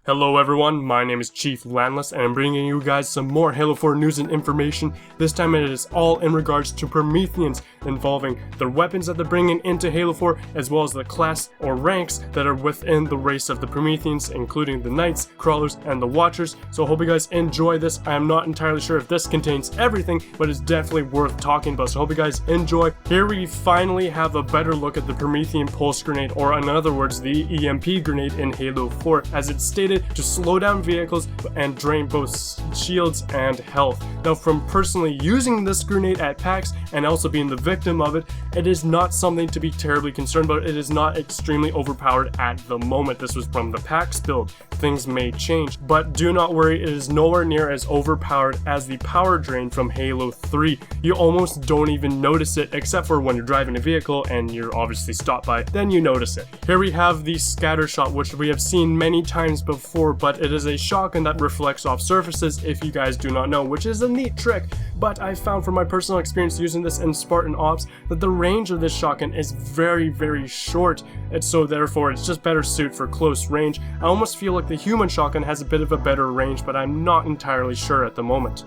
Hello everyone, my name is Chief Landless and I'm bringing you guys some more Halo 4 news and information. This time it is all in regards to Prometheans, involving the weapons that they're bringing into Halo 4 as well as the class or ranks that are within the race of the Prometheans, including the Knights, Crawlers, and the Watchers. So I hope you guys enjoy this. I am not entirely sure if this contains everything, but it's definitely worth talking about, so I hope you guys enjoy. Here we finally have a better look at the Promethean Pulse Grenade, or in other words, the EMP Grenade in Halo 4, as it's stated to slow down vehicles and drain both shields and health. Now, from personally using this grenade at PAX and also being the victim of it, it is not something to be terribly concerned about. It is not extremely overpowered at the moment. This was from the PAX build. Things may change, but do not worry, it is nowhere near as overpowered as the power drain from Halo 3. You almost don't even notice it, except for when you're driving a vehicle and you're obviously stopped by, then you notice it. Here we have the scattershot, which we have seen many times before, but it is a shotgun that reflects off surfaces, if you guys do not know, which is a neat trick. But I found from my personal experience using this in Spartan Ops that the range of this shotgun is very short, and so therefore it's just better suited for close range. I almost feel like the human shotgun has a bit of a better range, but I'm not entirely sure at the moment.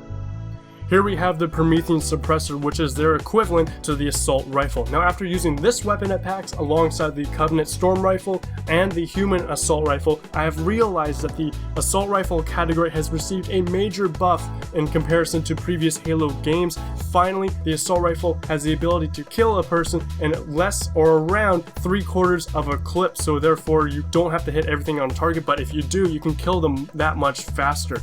Here we have the Promethean suppressor, which is their equivalent to the assault rifle. Now, after using this weapon at PAX alongside the Covenant storm rifle and the human assault rifle, I have realized that the assault rifle category has received a major buff in comparison to previous Halo games. Finally, the assault rifle has the ability to kill a person in less or around 3/4 of a clip, so therefore you don't have to hit everything on target, but if you do, you can kill them that much faster.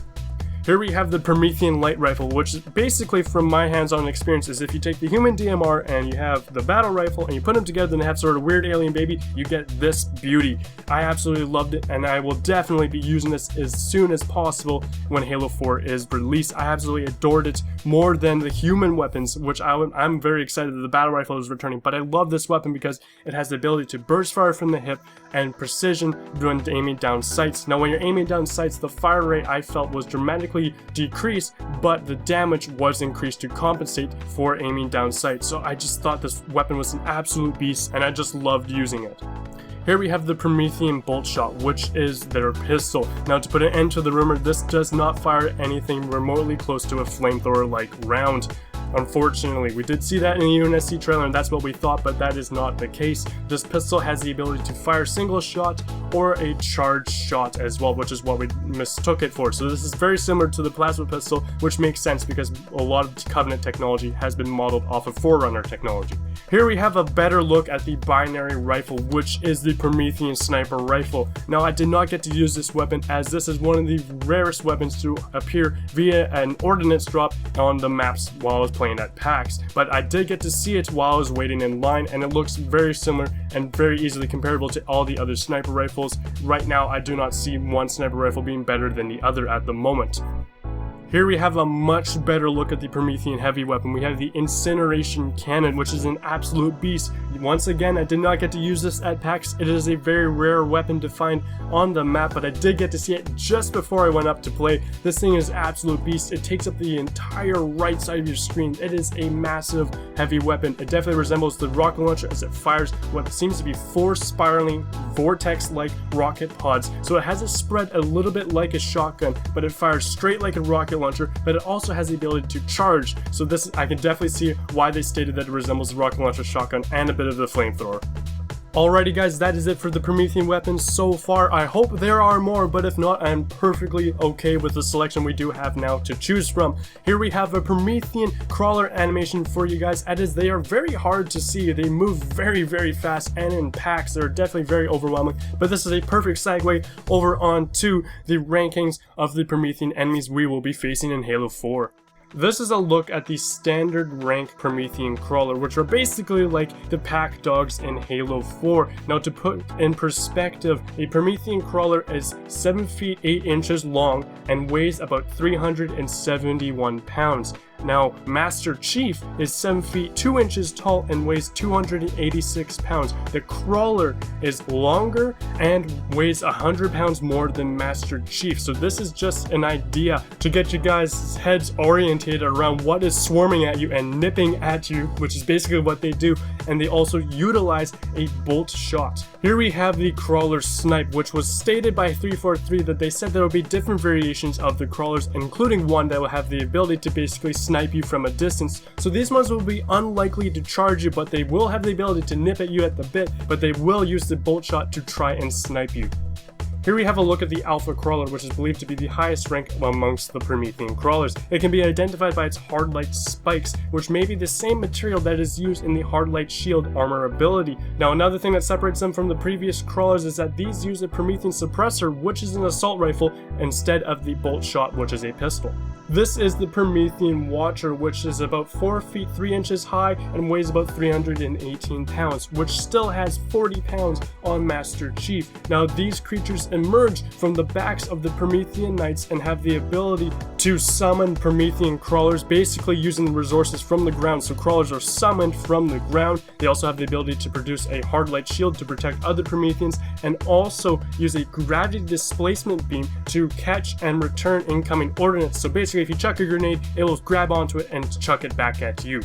Here we have the Promethean light rifle, which basically, from my hands-on experience, is if you take the human DMR and you have the battle rifle and you put them together and they have sort of weird alien baby, you get this beauty. I absolutely loved it, and I will definitely be using this as soon as possible when Halo 4 is released. I absolutely adored it more than the human weapons, which I'm very excited that the battle rifle is returning, but I love this weapon because it has the ability to burst fire from the hip and precision when aiming down sights. Now, when you're aiming down sights, the fire rate I felt was dramatically decreased, but the damage was increased to compensate for aiming down sight. So I just thought this weapon was an absolute beast, and I just loved using it. Here we have the Promethean Boltshot, which is their pistol. Now, to put an end to the rumor, this does not fire anything remotely close to a flamethrower-like round. Unfortunately, we did see that in the UNSC trailer, and that's what we thought, but that is not the case. This pistol has the ability to fire single shot or a charged shot as well, which is what we mistook it for. So this is very similar to the plasma pistol, which makes sense because a lot of Covenant technology has been modeled off of Forerunner technology. Here we have a better look at the binary rifle, which is the Promethean sniper rifle. Now, I did not get to use this weapon, as this is one of the rarest weapons to appear via an ordnance drop on the maps while I was playing at PAX, but I did get to see it while I was waiting in line, and it looks very similar and very easily comparable to all the other sniper rifles. Right now, I do not see one sniper rifle being better than the other at the moment. Here we have a much better look at the Promethean heavy weapon. We have the Incineration cannon, which is an absolute beast. Once again, I did not get to use this at PAX. It is a very rare weapon to find on the map, but I did get to see it just before I went up to play. This thing is absolute beast. It takes up the entire right side of your screen. It is a massive heavy weapon. It definitely resembles the rocket launcher as it fires what seems to be 4 spiraling vortex-like rocket pods. So it has a spread a little bit like a shotgun, but it fires straight like a rocket launcher, but it also has the ability to charge. So this, I can definitely see why they stated that it resembles the rocket launcher shotgun and a bit of the flamethrower. Alrighty guys, that is it for the Promethean weapons so far. I hope there are more, but if not, I'm perfectly okay with the selection we do have now to choose from. Here we have a Promethean crawler animation for you guys, as they are very hard to see. They move very fast, and in packs they're definitely very overwhelming, but this is a perfect segue over onto the rankings of the Promethean enemies we will be facing in Halo 4. This is a look at the standard rank Promethean crawler, which are basically like the pack dogs in Halo 4. Now, to put in perspective, a Promethean crawler is 7 feet 8 inches long and weighs about 371 pounds. Now, Master Chief is 7 feet 2 inches tall and weighs 286 pounds. The Crawler is longer and weighs 100 pounds more than Master Chief. So this is just an idea to get you guys' heads orientated around what is swarming at you and nipping at you, which is basically what they do. And they also utilize a Boltshot. Here we have the Crawler Snipe, which was stated by 343 that they said there will be different variations of the Crawlers, including one that will have the ability to basically snipe you from a distance. So these ones will be unlikely to charge you, but they will have the ability to nip at you at the bit, but they will use the Boltshot to try and snipe you. Here we have a look at the Alpha Crawler, which is believed to be the highest rank amongst the Promethean crawlers. It can be identified by its hard light spikes, which may be the same material that is used in the hard light shield armor ability. Now, another thing that separates them from the previous crawlers is that these use a Promethean suppressor, which is an assault rifle, instead of the Boltshot, which is a pistol. This is the Promethean Watcher, which is about 4 feet 3 inches high and weighs about 318 pounds, which still has 40 pounds on Master Chief. Now, these creatures emerge from the backs of the Promethean Knights and have the ability to summon Promethean crawlers, basically using the resources from the ground. So crawlers are summoned from the ground. They also have the ability to produce a hard light shield to protect other Prometheans, and also use a gravity displacement beam to catch and return incoming ordnance. So basically, if you chuck a grenade, it will grab onto it and chuck it back at you.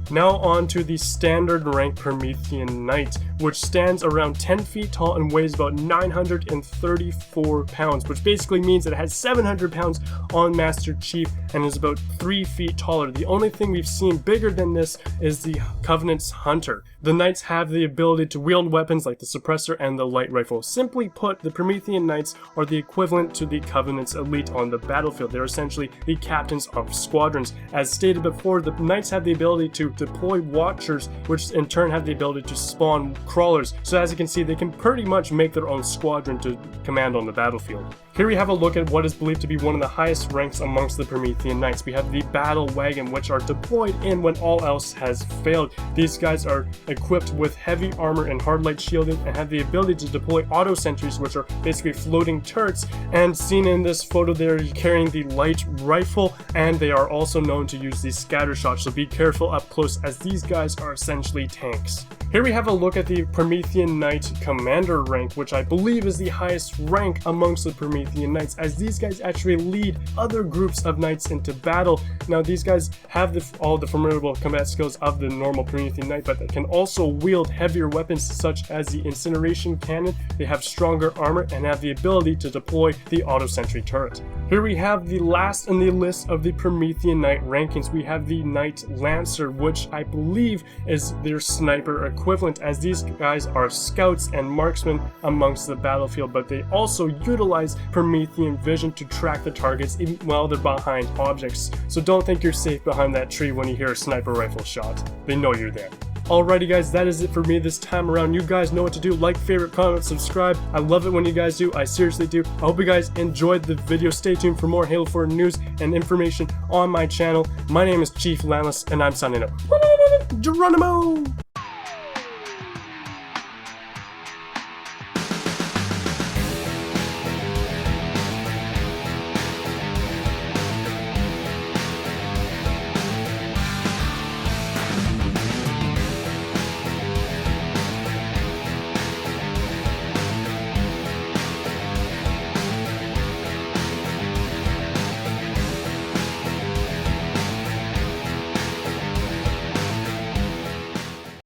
Now on to the standard rank Promethean Knight, which stands around 10 feet tall and weighs about 934 pounds, which basically means that it has 700 pounds on Master Chief and is about 3 feet taller. The only thing we've seen bigger than this is the Covenant's Hunter. The Knights have the ability to wield weapons like the suppressor and the light rifle. Simply put, the Promethean Knights are the equivalent to the Covenant's elite on the battlefield. They're essentially the captains of squadrons. As stated before, the Knights have the ability to deploy Watchers, which in turn have the ability to spawn Crawlers. So as you can see, they can pretty much make their own squadron to command on the battlefield. Here we have a look at what is believed to be one of the highest ranks amongst the Promethean Knights. We have the Battle Wagon, which are deployed in when all else has failed. These guys are equipped with heavy armor and hard light shielding and have the ability to deploy auto sentries, which are basically floating turrets. And seen in this photo, they're carrying the light rifle, and they are also known to use the scattershot. So be careful up close, as these guys are essentially tanks. Here we have a look at the Promethean Knight Commander rank, which I believe is the highest rank amongst the Promethean Knights, as these guys actually lead other groups of knights into battle. Now, these guys have all the formidable combat skills of the normal Promethean Knight, but they can also wield heavier weapons such as the Incineration cannon. They have stronger armor and have the ability to deploy the auto sentry turret. Here we have the last in the list of the Promethean Knight rankings. We have the Knight Lancer, which I believe is their sniper equivalent, as these guys are scouts and marksmen amongst the battlefield, but they also utilize Promethean vision to track the targets even while they're behind objects. So don't think you're safe behind that tree when you hear a sniper rifle shot. They know you're there. Alrighty guys, that is it for me this time around. You guys know what to do. Like, favorite, comment, subscribe. I love it when you guys do. I seriously do. I hope you guys enjoyed the video. Stay tuned for more Halo 4 news and information on my channel. My name is Chief Landless, and I'm signing out. Geronimo!